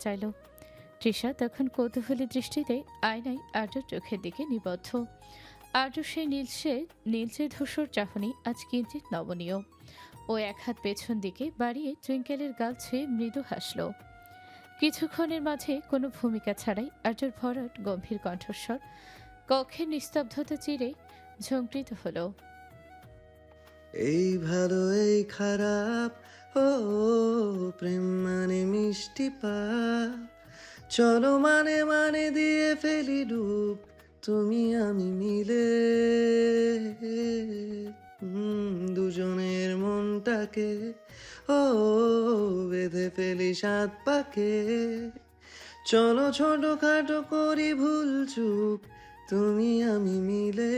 চাইল। তৃষা তখন কৌতূহলী দৃষ্টিতে আয়নায় আর্যর চোখের দিকে নিবদ্ধ। আর্য সেই নীলচে ধূসর চাহনি আজ কিঞ্চিত নমনীয়। ও এক হাত পেছন দিকে বাড়িয়ে টুইঙ্কেলের গাল ছুঁয়ে মৃদু হাসল। কিছুক্ষণের মাঝে কোনো ভূমিকা ছাড়াই আর্যর ভরাট গম্ভীর কণ্ঠস্বর কক্ষের নিস্তব্ধতা চিরে ঝঙ্কৃত হলো। এই ভালো এই খারাপ, ও প্রেম মানে মিষ্টি পাপ, চলো মানে মানে দিয়ে ফেলি ডুব, তুমি আমি মিলে। দুজনের মনটাকে ও বেঁধে ফেলি সাত পাকে, চলো ছোটখাটো করি ভুল চুক, তুমি আমি মিলে।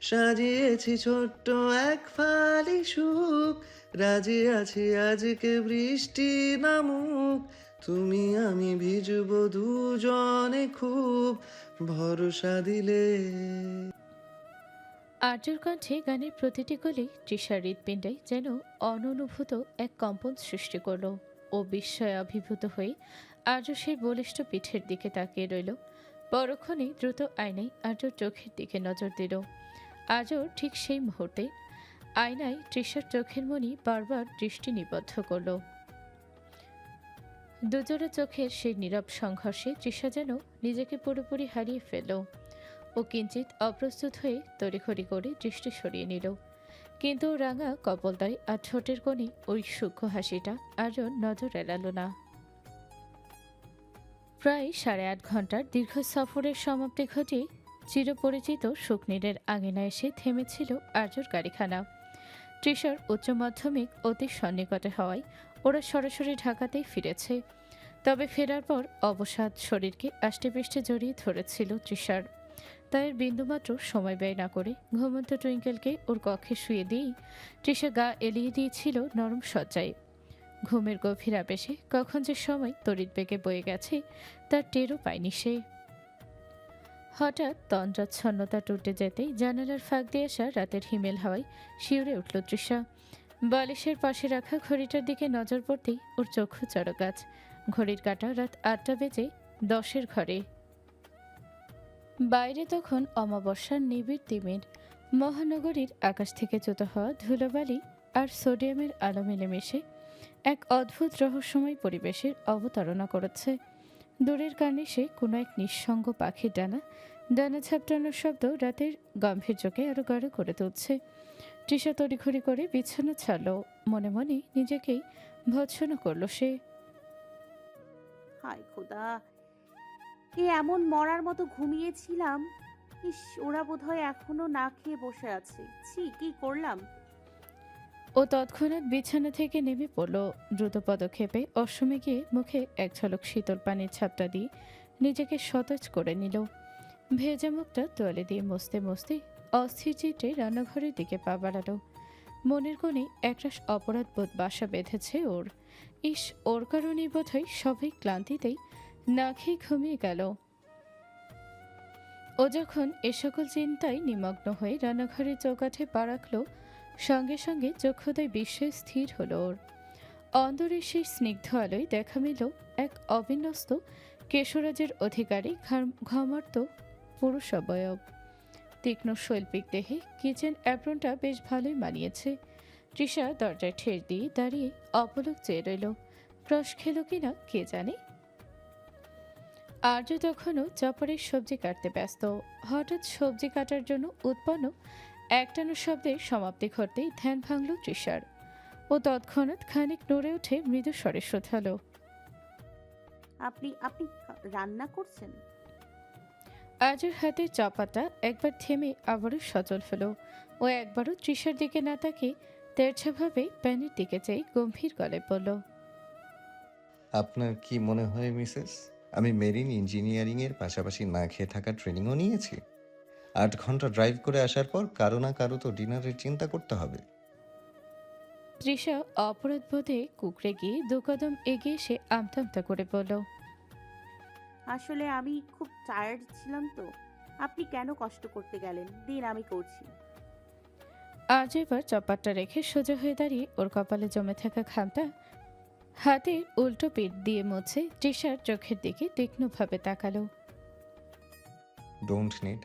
সাজিয়েছি ছোট্ট এক ফালি সুখ, রাজি আছি আজকে বৃষ্টি নামুক, তুমি আমি ভিজবো দুজনে খুব, ভরসা দিলে। আর্যর কণ্ঠে গানের প্রতিটি কলি তৃষার হৃৎপিণ্ডে যেন অননুভূত এক কম্পন সৃষ্টি করল। ও বিস্ময়ে অভিভূত হয়ে আর্য সেই বলিষ্ঠ পিঠের দিকে তাকিয়ে রইল। পরক্ষণেই দ্রুত আয়নায় আর্যর চোখের দিকে নজর দিল। আর্যর ঠিক সেই মুহূর্তে আয়নায় তৃষার চোখের মণি বারবার দৃষ্টি নিবদ্ধ করল। দুজোড়া চোখের সেই নীরব সংঘর্ষে তৃষা যেন নিজেকে পুরোপুরি হারিয়ে ফেলল। ও কিঞ্চিত অপ্রস্তুত হয়ে তড়িঘড়ি করে দৃষ্টি সরিয়ে নিল। কিন্তু রাঙা কপলদায় আর ঠোঁটের কোণে ওই সূক্ষ্ম হাসিটা আরও নজর এড়াল না। প্রায় 8.5 ঘন্টার দীর্ঘ সফরের সমাপ্তি ঘটিয়ে চিরপরিচিত শুকনীরের আঙিনায় এসে থেমেছিল আর্যর গাড়িখানা। তৃষার উচ্চ মাধ্যমিক অতি সন্নিকটে হওয়ায় ওরা সরাসরি ঢাকাতেই ফিরেছে। তবে ফেরার পর অবসাদ শরীরকে আষ্টেপৃষ্টে জড়িয়ে ধরেছিল তৃষার। তাই এর বিন্দুমাত্র সময় ব্যয় না করে ঘুমন্ত টুইঙ্কেলকে ওর কক্ষে শুয়ে দিয়েই তৃষা গা এলিয়ে দিয়েছিল নরম শয্যায়। ঘুমের গভীর আবেশে কখন যে সময় তড়িৎ বেগে বয়ে গেছে তার টেরও পায়নি সে। হঠাৎ তন্দ্রাচ্ছন্নতা টুটে যেতেই জানালার ফাঁক দিয়ে আসা রাতের হিমেল হাওয়ায় শিউরে উঠল তৃষা। বালিশের পাশে রাখা ঘড়িটার দিকে নজর পড়তেই ওর চক্ষু চড়কাচ। ঘড়ির কাঁটা রাত 8টা বেজে 10-এর ঘরে। বাইরে তখন অমাবস্যার নিবিড় তিমির। মহানগরীর আকাশ থেকে চ্যুত হওয়া ধুলোবালি আর সোডিয়ামের আলো মিলেমিশে এক অদ্ভুত রহস্যময় পরিবেশের অবতারণা করেছে। দূরের কার্নিশে কোনো এক নিঃসঙ্গ পাখির ডানা ঝাপটানোর শব্দ রাতের গাম্ভীর্যকে আরো গাঢ় করে তুলছে। তৃষা তড়িঘড়ি করে বিছানা ছাড়ল। মনে মনে নিজেকেই ভৎসনা করল সে। হায় খোদা, এ এমন মরার মতো ঘুমিয়েছিলাম। ইস, ওরা বোধহয় এখনো না খেয়ে বসে আছে। ছি, কি করলাম! ও তৎক্ষণাৎ বিছানা থেকে নেমে পড়ল। দ্রুত পদক্ষেপে অসমে গিয়ে মুখে এক ঝলক শীতল পানির ছাপটা দিয়ে নিজেকে সতেজ করে নিল। ভেজা মুখটা তোয়ালে দিয়ে মুছতে মুছতে অস্থির চিত্রে রান্নাঘরের দিকে পা বাড়ালো। মনের কোণে একরাশ অপরাধ বোধ বাসা বেঁধেছে ওর। ইস, ওর কারণেই বোধহয় সবাই ক্লান্তিতেই না খেয়ে ঘুমিয়ে গেল। ও যখন এ সকল চিন্তায় নিমগ্ন হয়ে রান্নাঘরের চৌকাঠে পা রাখল, সঙ্গে সঙ্গে চক্ষুদয় বিস্ময়ে স্থির হল ওর। অন্দরের সেই স্নিগ্ধ আলোয় দেখা মিল এক অবিন্যস্ত কেশরাজের অধিকারী ঘমর্ত পুরুষ অবয়ব। তীক্ষ্ণ শৈল্পিক দেহে কিচেন অ্যাপ্রনটা বেশ ভালোই মানিয়েছে। তৃষা দরজায় ঠের দিয়ে দাঁড়িয়ে অপলক চেয়ে রইল। ক্রস খেল কিনা কে জানে। আর্য তখনও চপরের সবজি কাটতে ব্যস্ত। হঠাৎ সবজি কাটার জন্য উৎপন্ন একটানো শব্দের সমাপ্তি ঘটতেই ধ্যান ভাঙল তৃষার। ও তৎক্ষণাৎ খানিক নড়ে উঠে মৃদু স্বরে শোধালো, আপনি আপনি রান্না করছেন? আর্যের হাতে চাপাটা একবার থেমে আবারও সচল হলো। ও একবারও তৃষার দিকে না তাকিয়ে তেরছাভাবে প্যানের দিকে চেয়ে গম্ভীর গলায় বলল, আপনার কি মনে হয় মিসেস, আমি মেরিন ইঞ্জিনিয়ারিংয়ের পাশাপাশি না খেয়ে থাকার ট্রেনিংও নিয়েছি? 8 ঘন্টা ড্রাইভ করে আসার পর কারো না কারো তো ডিনারের চিন্তা করতে হবে। তৃষা অপরাধ বোধে কুকড়ে গিয়ে 2 কদম এগিয়ে এসে আমতা আমতা করে বলল, আসলে আমি খুব টায়ার্ড ছিলাম তো। আপনি কেন কষ্ট করতে গেলেন? দিন, আমি করছি। আজ এবার চপারটা রেখে সোজা হয়ে দাঁড়িয়ে ওর কপালে জমে থাকা ঘামটা হাতের উল্টো পিঠ দিয়ে মুছে তৃষার চোখের দিকে তীক্ষ্ণভাবে তাকালো। Don't need.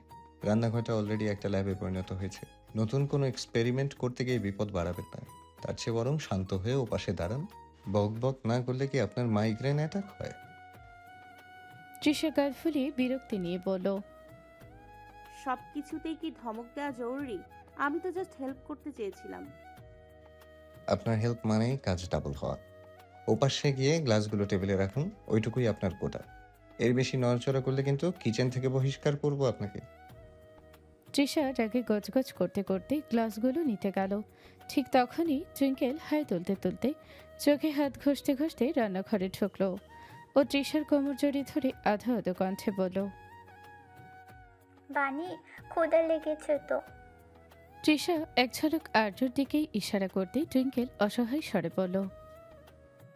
রান্নাঘরটা অলরেডি একটা ল্যাবে পরিণত হয়েছে। নতুন কোনো এক্সপেরিমেন্ট করতে গিয়ে বিপদ বাড়াবেন না। তার চেয়ে বরং শান্ত হয়ে ওপাশে দাঁড়ান। বক বক না করলে কি আপনার মাইগ্রেন অ্যাটাক হয়? তৃষা গাল ফুলিয়ে বিরক্তি নিয়ে বলল, সব কিছুতেই কি ধমক দেওয়া জরুরি? আমি তো জাস্ট হেল্প করতে চেয়েছিলাম। আপনার হেল্প মানেই কাজ ডাবল হওয়া। ওপাশে গিয়ে গ্লাসগুলো টেবিলে রাখুন, ওইটুকুই আপনার কোটা। এর বেশি নড়াচড়া করলে কিন্তু কিচেন থেকে বহিষ্কার করবো আপনাকে। তৃষা রাগে গজগজ করতে করতে গ্লাসগুলো নিতে গেল। ঠিক তখনই টুইঙ্কেল হাই তুলতে তুলতে চোখে হাত ঘষতে ঘষতে রান্নাঘরে ঢুকলো। ও তৃষার কোমর জড়িয়ে ধরে আধো আধো কণ্ঠে বলল, বানি, ক্ষুধা লেগেছে তো। তৃষা এক ঝলক আর্যর দিকেই ইশারা করতেই টুইঙ্কেল অসহায় স্বরে বলল,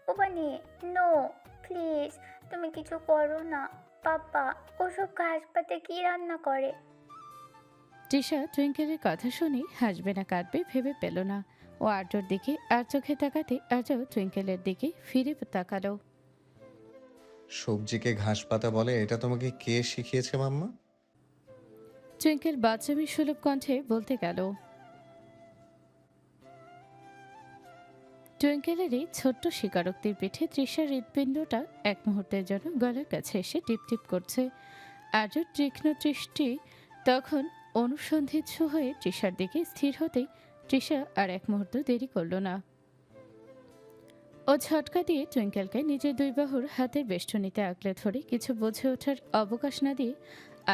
ও বানি, নো প্লিজ, তুমি কিছু করো না। পাপা ওসব ঘাস পাতে কি রান্না করে? তৃষা টুইঙ্কেলের কথা শুনে হাসবে না কাঁদবে ভেবে পেল না। ও আর্যর দিকে আর চোখে তাকাতে আর্য টুইঙ্কেলের দিকে ফিরে তাকালো। সবজিকে ঘাস পাতা বলে, এটা তোমাকে কে শিখিয়েছে মাম্মা? টুইঙ্কেল বাচ্চামি সুলভ কণ্ঠে বলতে গেল। টুইঙ্কেলের এই ছোট্ট স্বীকারোক্তির পিঠে তৃষার হৃৎপিণ্ডটা এক মুহূর্তের জন্য গলার কাছে এসে টিপ টিপ করছে। আর্যর তীক্ষ্ণ দৃষ্টি তখন অনুসন্ধিৎসু হয়ে তৃষার দিকে স্থির হতেই তৃষা আর এক মুহূর্ত দেরি করল না। ও ঝটকা দিয়ে টুইঙ্কেলকে নিজের দুই বাহুর হাতের বেষ্টনীতে আঁকড়ে ধরে কিছু বুঝে ওঠার অবকাশ না দিয়ে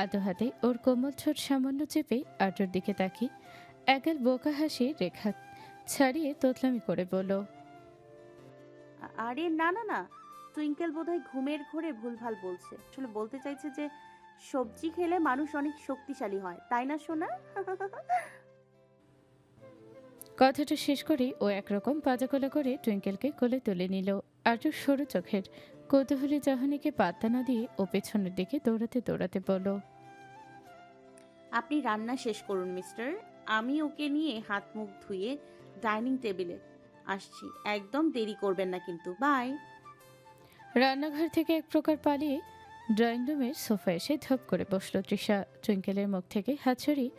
আদো হাতে ওর কোমল ঠোঁট সামান্য চেপে আর্যর দিকে তাকিয়ে একাল বোকা হাসির রেখা ছাড়িয়ে তোতলামি করে বলল, আরে না না না, টুইঙ্কেল বোধহয় ঘুমের ঘোরে ভুলভাল বলছে। আসলে বলতে চাইছে যে সবজি খেলে মানুষ অনেক শক্তিশালী হয়, তাই না সোনা? কথাটা শেষ করে ও একরকম পাজাকোলা করে টুইঙ্কেলকে কোলে তুলে নিল। আর্য সরু চোখের কৌতূহলী চাহনিকে পাত্তা না দিয়ে ও পেছনের দিকে দৌড়াতে দৌড়াতে বলল, আপনি রান্না শেষ করুন মিস্টার, আমি ওকে নিয়ে হাত মুখ ধুয়ে ডাইনিং টেবিলে আসছি। একদম দেরি করবেন না কিন্তু। বাই। রান্নাঘর থেকে এক প্রকার পালিয়ে ড্রয়িং রুমের সোফা এসে ধপ করে বসল তৃষা। টুইঙ্কেলের মুখ থেকে হাত সরিয়ে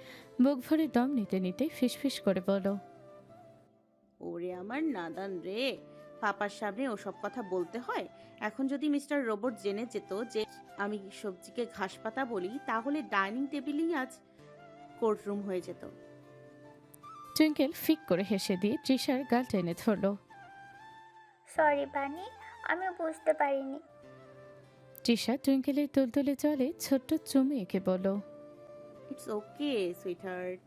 বুক ভরে দম নিতে নিতে ফিসফিস করে বলল, ওরে আমার নাদান রে, পাপার সামনে ওসব কথা বলতে হয়? এখন যদি মিস্টার রোবট জেনে যেত যে আমি সবজিকে ঘাস পাতা বলি, তাহলে ডাইনিং টেবিলই আজ কোর্টরুম হয়ে যেত। টুইঙ্কেল ফিক করে হেসে দিয়ে তৃষার গাল টেনে ধরল। সরি বানি, আমি বুঝতে পারিনি। তৃষা টুইঙ্কেলের তুলতুলে জলে ছোট্ট চুমু এঁকে বলল, ইটস ওকে সুইটহার্ট।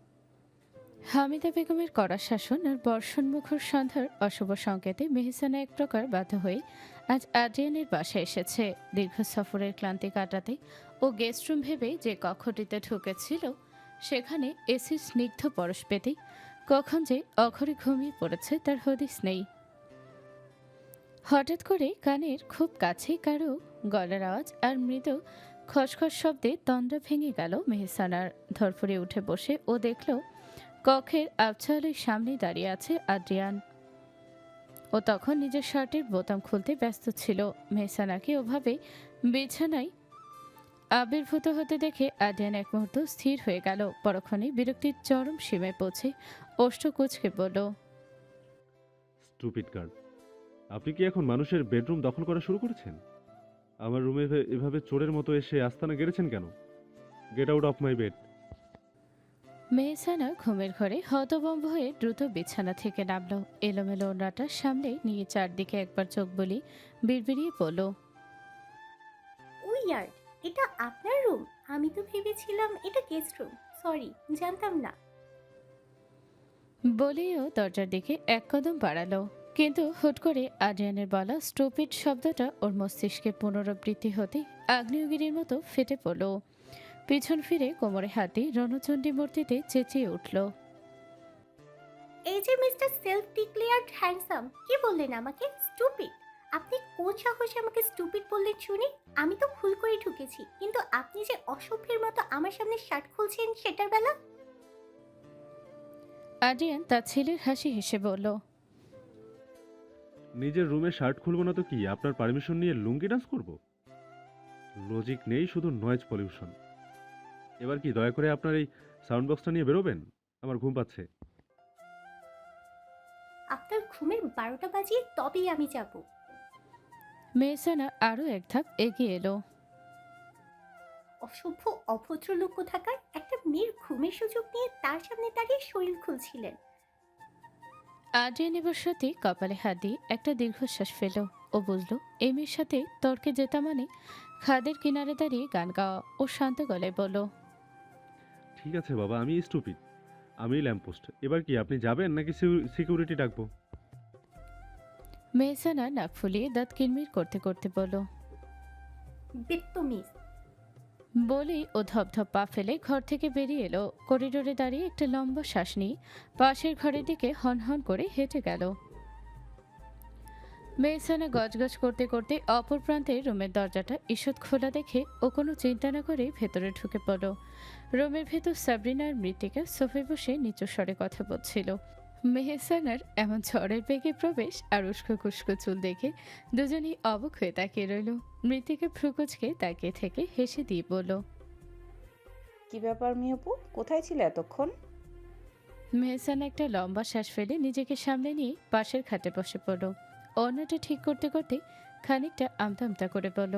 হামিদা বেগমের কড়া শাসন আর বর্ষণমুখর সন্ধ্যার অশুভ সংকেতে মেহসানা এক প্রকার বাধ্য হয়ে আজ আদ্রিয়ানের বাসায় এসেছে। দীর্ঘ সফরের ক্লান্তি কাটাতে ও গেস্ট রুম ভেবে যে কক্ষটিতে ঢুকেছিল সেখানে এসির স্নিগ্ধ পরশ পেতেই কখন যে অঘরে ঘুমিয়ে পড়েছে তার হদিস নেই। হঠাৎ করে কানের খুব কাছেই কারো গলার আওয়াজ আর মৃদু খসখস শব্দে তন্দ্রা ভেঙে গেল মেহসানার। ধরফড়ে উঠে বসে ও দেখল কক্ষের আবছালের সামনে দাঁড়িয়ে আছে আদ্রিয়ান। ও তখন নিজের শার্টের বোতাম খুলতে ব্যস্ত ছিল। মেহসানাকে ওভাবে বিছানায় আবির্ভূত হতে দেখে আদ্রিয়ান এক মুহূর্ত স্থির হয়ে গেল। পরক্ষণে বিরক্তির চরম সীমায় পৌঁছে ওষ্ঠ কুঁচকে বলল, স্টুপিড গার্ড, আপনি কি এখন মানুষের বেডরুম দখল করা শুরু করেছেন? আমার রুমে এভাবে চোরের মতো এসে আস্তানা গেড়েছেন কেন? Get out of my bed. Mehsana ঘুমের ঘরে হতভম্ব হয়ে দ্রুত বিছানা থেকে নামল। এলোমেলো ওড়নাটা সামলে নিয়ে চারদিকে একবার চোখ বলি বিড়বিড়িয়ে বলল, উইয়ার্ড, এটা আপনার রুম? আমি তো ভেবেছিলাম এটা গেস্ট রুম। সরি, জানতাম না। বলেও দরজার দিকে এক কদম বাড়ালো। কিন্তু হুট করে আদ্রিয়ানের বলা স্টুপিড শব্দটা ওর মস্তিষ্কে পুনরাবৃত্তি হতে আগ্নেয়গিরির মতো ফেটে পড়ল। পিছন ফিরে কোমরে হাত দিয়ে রণচণ্ডী মূর্তিতে চেঁচিয়ে উঠল, এই যে মিস্টার সেলফ ডিক্লেয়ার্ড হ্যান্ডসাম, কি বললেন আমাকে স্টুপিড? আপনি কোন সাহসে আমাকে স্টুপিড বললেন শুনি? আমি তো ভুল করে ঢুকেছি, কিন্তু আপনি যে অসভ্যের মতো আমার সামনে শার্ট খুলছেন সেটার বেলা। আদ্রিয়ান তার ছেলের হাসি হেসে বলল, নিজের রুমে শার্ট খুলবো না তো কি আপনার পারমিশন নিয়ে লুঙ্গি ডান্স করব? লজিক নেই, শুধু নয়েজ পলিউশন। এবার কি দয়া করে আপনার এই সাউন্ড বক্সটা নিয়ে বেরোবেন? আমার ঘুম পাচ্ছে। আপনার ঘুমের 12টা বাজিয়ে তবেই আমি যাব। মেহসানা আরও এক ধাপ এগিয়ে এলো। অসভ্য অভদ্র লোক কোথাকার, একটা মেয়ের ঘুমের সুযোগ নিয়ে তার সামনে দাঁড়িয়ে শরীর খুলছিলেন। আদ্রিয়ান এবার সত্যি কপালে হাত দিয়ে একটা দীর্ঘশ্বাস ফেল। ও বুঝলো এই মেয়ের সাথে তর্কে জেতা মানে খাদের কিনারে দাঁড়িয়ে গান গাওয়া। ও শান্ত গলায় বলল, ঠিক আছে বাবা, আমি স্টুপিড, আমি ল্যাম্পপোস্ট। এবার কি আপনি যাবেন নাকি সিকিউরিটি ডাকবো? মেহসানা নাক ফুলিয়ে দাঁত কিরমির করতে করতে বলল। বেত্তমিজ। বলেই ও ধপধপ পা ফেলে ঘর থেকে বেরিয়ে এলো। করিডোরে দাঁড়িয়ে একটা লম্বা শ্বাস নিয়ে পাশের ঘরের দিকে হনহন করে হেঁটে গেল। মেহসানা গজগজ করতে করতে অপর প্রান্তে রুমের দরজাটা ঈষৎ খোলা দেখে ও কোনো চিন্তা না করে ভেতরে ঢুকে পড়ল। রুমের ভেতর সাবরিনা আর মৃত্তিকা সোফায় বসে নিচু স্বরে কথা বলছিল। মেহসানার এমন ঝড়ের বেগে প্রবেশ আর উস্কো খুস্কো চুল দেখে দুজনেই অবাক হয়ে তাকিয়ে রইল। মৃত্তিকা ভ্রুকুচকে তাকিয়ে থেকে হেসে দিয়ে বলল, কি ব্যাপার মিয়পু, কোথায় ছিলে এতক্ষণ? মেহসানা একটা লম্বা শ্বাস ফেলে নিজেকে সামলে নিয়ে পাশের খাটে বসে পড়ল। অন্যটা ঠিক করতে করতে খানিকটা আমতা আমতা করে বলল,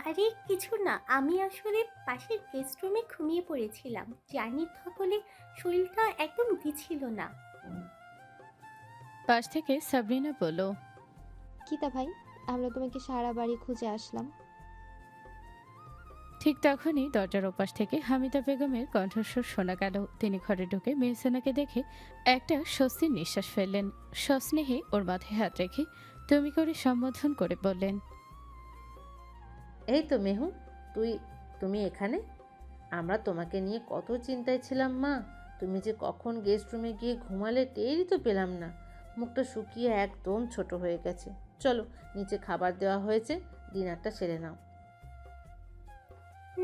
আরে কিছু না, আমি আসলে পাশের গেস্ট রুমে ঘুমিয়ে পড়েছিলাম। জার্নির ধকলে শরীরটা একদম দিচ্ছিল না। পাশ থেকে সাবরিনা বলল, কিতা ভাই, আমরা তোমাকে সারা বাড়ি খুঁজে আসলাম। ঠিক তখনই দরজার ওপাশ থেকে হামিদা বেগমের কণ্ঠস্বর শোনা গেল। তিনি ঘরে ঢুকে মেহসানাকে দেখে একটা স্বস্তির নিঃশ্বাস ফেললেন। সস্নেহে ওর মাথায় হাত রেখে তুমি করে সম্বোধন করে বললেন, এই তো মেহু, তুমি এখানে? আমরা তোমাকে নিয়ে কত চিন্তায় ছিলাম মা। তুমি যে কখন গেস্ট রুমে গিয়ে ঘুমালে টেরই তো পেলাম না। মুখটা শুকিয়ে একদম ছোট হয়ে গেছে। চলো, নিচে খাবার দেওয়া হয়েছে, ডিনারটা সেরে নাও।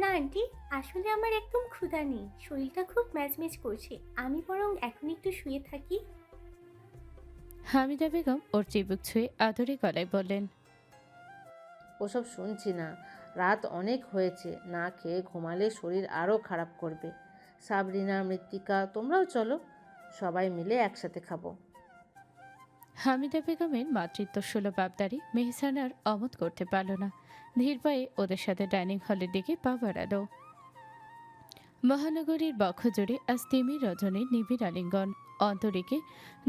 না আন্টি, আসলে আমার একদম ক্ষুধা নেই, শরীরটা খুব ম্যাজম্যাজ করছে। আমি বরং এখন একটু শুয়ে থাকি। হামিদা বেগম ওর চিবুক ছুঁয়ে আদরে গলায় বললেন, ওসব শুনছি না, রাত অনেক হয়েছে। না খেয়ে ঘুমালে শরীর আরও খারাপ করবে। সাবরিনা, মৃত্তিকা, তোমরাও চলো, সবাই মিলে একসাথে খাবো। হামিদা বেগমের মাতৃত্ব সুলভ আবদারি মেহসানার অমত করতে পারল না। ধীর পায়ে ওদের সাথে ডাইনিং হলের দিকে পা বাড়ালো। মহানগরীর বক্ষজুড়ে আজ তিমির রজনীর নিবিড় আলিঙ্গন। অন্তরিকে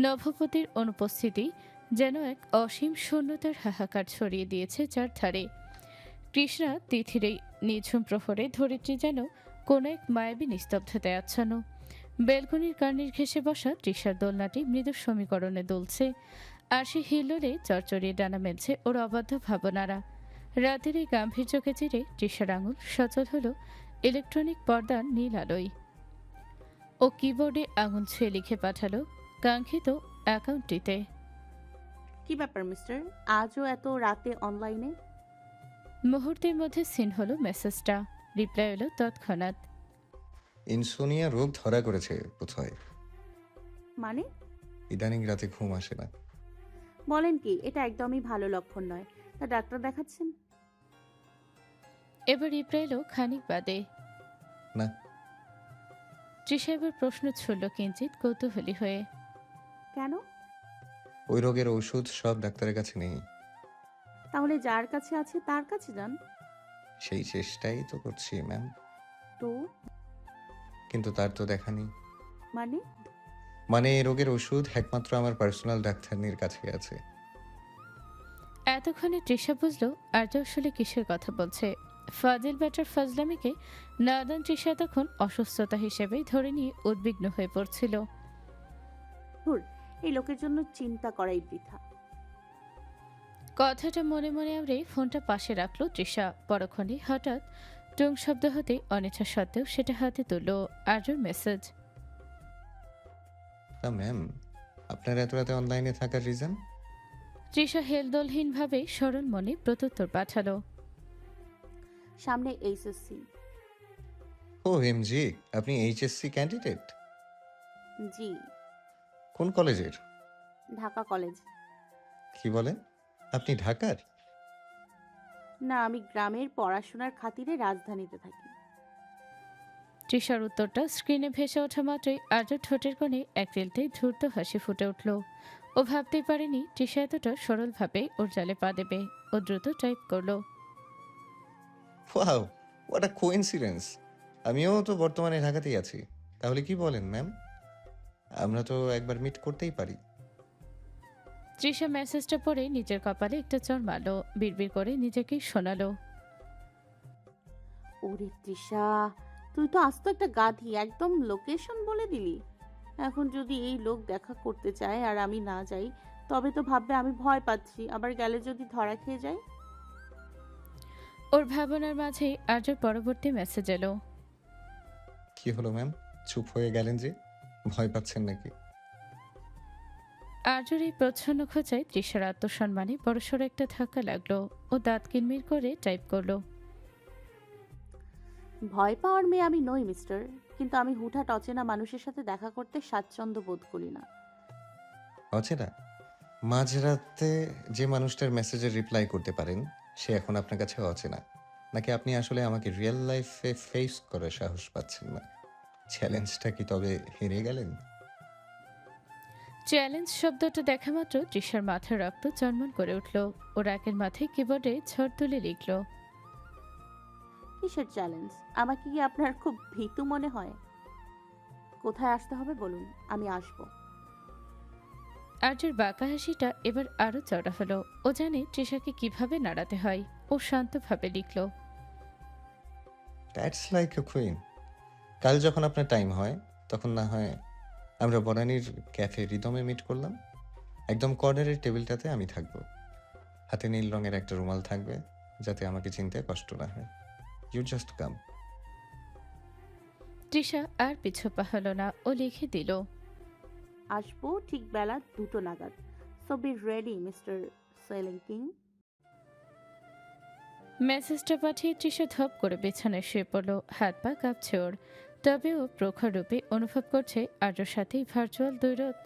নভপতির অনুপস্থিতি যেন এক অসীম শূন্যতার হাহাকার ছড়িয়ে দিয়েছে চারধারে। কৃষ্ণা তিথির এই নিঝুম প্রহরে ধরিত্রী যেন কোন এক মায়াবী নিস্তব্ধতায় আচ্ছন্ন। বেলকনির কার্নির ঘেঁষে বসা তৃষার দোলনাটি মৃদু সমীকরণে দুলছে, আর সে হিল্লোলে চরচরিয়ে ডানা মেলছে ওর অবাধ্য ভাবনারা। রাতের এই গাম্ভীর্যকে চিরে তৃষার আঙুল সচল হলো ইলেকট্রনিক পর্দার নীল আলোয়। ও কিবোর্ডে আঙুল ছুঁয়ে লিখে পাঠালো কাঙ্ক্ষিত অ্যাকাউন্টটিতে। কি ব্যাপার মিস্টার, আজও এত রাতে অনলাইনে? মুহূর্তের মধ্যে সিন হলো মেসেজটা। রিপ্লাই এলো তৎক্ষণাৎ। ইনসোনিয়া রোগ ধরা করেছে বোধহয়। মানে? ইদানিং রাতে ঘুম আসে না। বলেন কি, এটা একদমই ভালো লক্ষণ নয়। তা ডাক্তার দেখাচ্ছেন? এবার রিপ্লাই এলো খানিক বাদে। না। তৃষা এবার প্রশ্ন ছুড়ল কিঞ্চিত কৌতূহলী হয়ে। কেন? ওই রোগের ওষুধ সব ডাক্তারের কাছে নেই। তাহলে যার কাছে আছে তার কাছে যান। সেই চেষ্টাই তো করছি ম্যাম, তো কিন্তু তার তো দেখা নেই। মানে এই রোগের ওষুধ একমাত্র আমার পার্সোনাল ডাক্তারনির কাছে আছে। এতক্ষণে তৃষা বুঝলো আর্য আসলে কিসের কথা বলছে। ফাজিল ব্যাটার ফাজলামিকে নাদান তৃষা তখন অসুস্থতা হিসেবেই ধরে নিয়ে উদ্বিগ্ন হয়ে পড়ছিল। ধুর, এই লোকের জন্য চিন্তা করাই বৃথা। কথাটা মনে মনে আবরে ফোনটা পাশে রাখলো তৃষা। পরক্ষণে হঠাৎ টুং শব্দ হতে অনিচ্ছা সত্ত্বেও সেটা হাতে তুলল আর্যর মেসেজ। তা ম্যাম, আপনার এত রাতে অনলাইনে থাকার রিজন? তৃষা হেলদোলহীনভাবে সরল মনে প্রত্যুত্তর পাঠালো। সামনে এইচএসসি। ও এমজি, আপনি এইচএসসি ক্যান্ডিডেট? জি। কোন কলেজের? ঢাকা কলেজ। কি বলেন? আপনি ঢাকার? না, আমি গ্রামের পড়াশোনার খাতিরে রাজধানীতে থাকি। তৃষার উত্তরটা স্ক্রিনে ভেসে ওঠা মাত্রই আর্য ঠোঁটের কোণে এক রেলতে ধূর্ত হাসি ফুটে উঠল। ও ভাবতেই পারেনি তৃষা এতটা সরলভাবে ওর জালে পা দেবে। ও দ্রুত টাইপ করলো। Wow, what a coincidence! আমিও তো বর্তমানে ঢাকাতেই আছি। তাহলে কি বলেন ম্যাম, আমরা তো একবার মিট করতেই পারি। তৃষা মেসেজটা পড়ে নিজের কপালে একটা চড় মারল, বিড়বিড় করে নিজেকেই শোনালো। ওরে তৃষা, তুই তো আস্ত একটা গাধি, একদম লোকেশন বলে দিলি। এখন যদি এই লোক দেখা করতে চায় আর আমি না যাই, তবে তো ভাববে আমি ভয় পাচ্ছি, আবার গেলে যদি ধরা খেয়ে যাই। ওর ভাবনার মাঝেই আর্যর পরবর্তী মেসেজ এলো। কি হলো ম্যাম, চুপ হয়ে গেলেন যে? ভয় পাচ্ছেন নাকি? আর্যর এই প্রচ্ছন্ন খোঁচায় তৃষার আত্মসম্মানে বড়সড় একটা ধাক্কা লাগলো। ও দাঁত কিরমির করে টাইপ করলো। ভয় পাওয়ার মেয়ে আমি নই মিস্টার, কিন্তু আমি হুটহাট অচেনা মানুষের সাথে দেখা করতে স্বাচ্ছন্দ্য বোধ করি না। অচেনা? মাঝরাতে যে মানুষটার মেসেজে রিপ্লাই করতে পারেন, সে এখন আপনার কাছে অচেনা? নাকি আপনি আসলে আমাকে রিয়েল লাইফে ফেস করার সাহস পাচ্ছেন না? চ্যালেঞ্জটা কি তবে হেরে গেলেন? চ্যালেঞ্জ শব্দটা দেখা মাত্র তৃষার মাথার রক্ত চনমন করে উঠল। ও রাগের মাথায় কিবোর্ডে ঝড় তুলে লিখল। কিসের চ্যালেঞ্জ? আমাকে কি আপনার খুব ভীতু মনে হয়? কোথায় আসতে হবে বলুন, আমি আসবো। আর্যের বাঁকা হাসিটা এবার আরো চড়া হলো। ও জানে তৃষাকে কিভাবে নাড়াতে হয়। ও শান্তভাবে লিখল। That's like a queen. কাল যখন আপনার টাইম হয়, তখন না হয় আমরা বনানীর ক্যাফে রিদমে মিট করলাম। একদম কর্নারের টেবিলটাতে আমি থাকবো। হাতে নীল রঙের একটা রুমাল থাকবে, যাতে আমাকে চিনতে কষ্ট না হয়। You just come. তৃষা আর পিছু পা হলো না। ও লিখে দিল। আসবো ঠিক বেলা 2টো নাগাদ। So be ready mister selling king. মেসেজটা পাঠিয়ে তৃষা ধপ করে বিছানায় শুয়ে পড়ল। হাত পা কাঁপছে ওর। তবে ও প্রখর রূপে অনুভব করছে আর্যর সাথেই ভার্চুয়াল দৈরত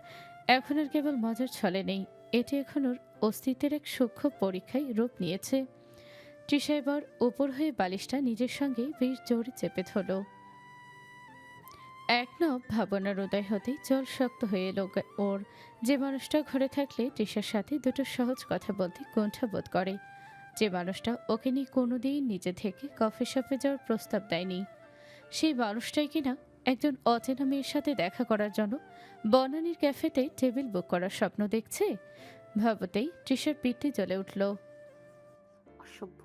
এখন আর কেবল মজার ছলে নেই। এটি এখন ওর অস্তিত্বের এক সূক্ষ্ম পরীক্ষায় রূপ নিয়েছে। তৃষা এবার উপর হয়ে বালিশটা নিজের সঙ্গে বেশ জোরে চেপে ধরল। এক নব ভাবনার উদয় হতেই জল শক্ত হয়ে এলো ওর। যে মানুষটা ঘরে থাকলে তৃষার সাথে দুটো সহজ কথা বলতে কুণ্ঠাবোধ করে, যে মানুষটা ওকে নিয়ে কোনোদিন নিজে থেকে কফি শপে যাওয়ার প্রস্তাব দেয়নি, সেই মানুষটাই কিনা একজন অচেনা মেয়ের সাথে দেখা করার জন্য বনানীর ক্যাফেতে টেবিল বুক করার স্বপ্ন দেখছে। ভাবতেই তৃষার পিঠে জ্বলে উঠল। অসভ্য,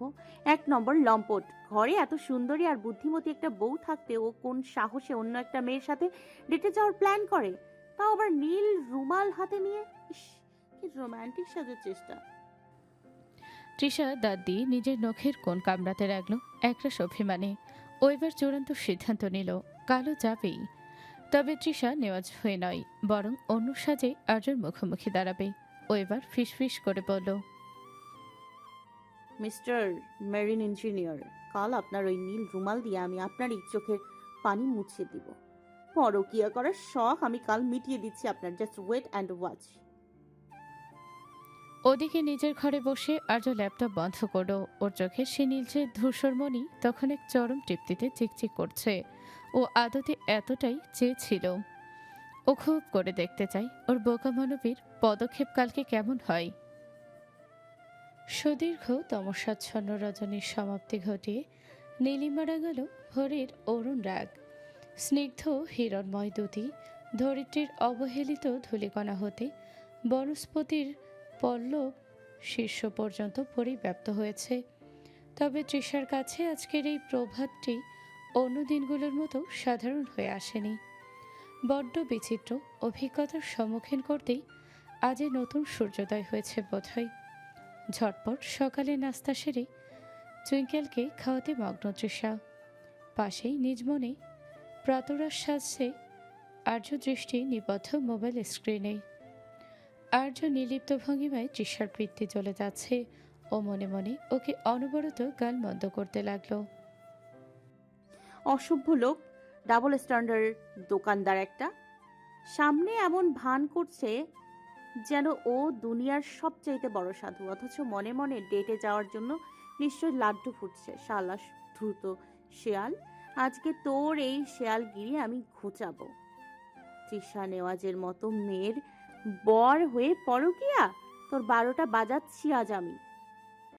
1 নম্বর লম্পট। ঘরে এত সুন্দরী আর বুদ্ধিমতী একটা বউ থাকতে ও কোন সাহসে অন্য একটা মেয়ের সাথে ডেটে যাওয়ার প্ল্যান করে, তাও আবার নীল রুমাল হাতে নিয়ে। ইস, কি রোমান্টিক সাজার চেষ্টা। তৃষা দাঁত দিয়ে নিজের নখের কোণ কামড়াতে লাগলো একরাশ অভিমানে। ও এবার চূড়ান্ত সিদ্ধান্ত নিল, কালো যাবেই। তবে তৃষা নেওয়াজ হয়ে নয়, বরং অন্য সাজে আর্যর মুখোমুখি দাঁড়াবে। ও এবার ফিসফিস করে বলল। মিস্টার মেরিন ইঞ্জিনিয়ার, কাল আপনার ওই নীল রুমাল দিয়ে আমি আপনার এই চোখের পানি মুছিয়ে দিব। পরকিয়া করার শখ আমি কাল মিটিয়ে দিচ্ছি আপনার। Just wait and watch. ওদিকে নিজের ঘরে বসে আর্য ল্যাপটপ বন্ধ করলো। ওর চোখে সে নীলচে ধূসরমণি তখন এক চরম তৃপ্তিতে চিকচিক করছে। ও আদতে এতটাই চেয়েছিল। ও খুব করে দেখতে চাই ওর বোকা মানবীর পদক্ষেপ কালকে কেমন হয়। সুদীর্ঘ তমসাচ্ছন্ন রজনীর সমাপ্তি ঘটিয়ে নীলিমা রাঙাল ভোরের অরুণ রাগ। স্নিগ্ধ হিরণময় দুটি ধরিত্রীর অবহেলিত ধূলিকণা হতে বনস্পতির পল্লব শীর্ষ পর্যন্ত পরিব্যাপ্ত হয়েছে। তবে তৃষার কাছে আজকের এই প্রভাতটি অন্য দিনগুলোর মতো সাধারণ হয়ে আসেনি। বড্ড বিচিত্র অভিজ্ঞতার সম্মুখীন করতেই আজ নতুন সূর্যোদয় হয়েছে বোধহয়। ঝটপট সকালে নাস্তা সেরে টুইঙ্কেলকে খাওয়াতে মগ্ন তৃষা। পাশেই নিজ মনে প্রাতরাশ সাজছে আর্য দৃষ্টি নিবদ্ধ মোবাইল স্ক্রিনে। আর্য নির্লিপ্ত ভঙ্গিমায় তৃষার কৃত্যে চলে যাচ্ছে। ও মনে মনে ওকে অনবরত গালমন্দ করতে লাগলো। অসভ্য লোক, ডাবল স্ট্যান্ডার্ড দোকানদার একটা। সামনে এমন ভান করছে যেন ও দুনিয়ার সবচাইতে বড় সাধু, অথচ মনে মনে ডেটে যাওয়ার জন্য নিশ্চয় লাড্ডু ফুটছে। শালা দ্রুত শেয়াল, আজকে তোর এই শেয়ালগিরি আমি ঘুচাবো। তৃষা নেওয়াজের মতো মেয়ের বর হয়ে পরকিয়া, তোর 12টা বাজাচ্ছি আজ আমি।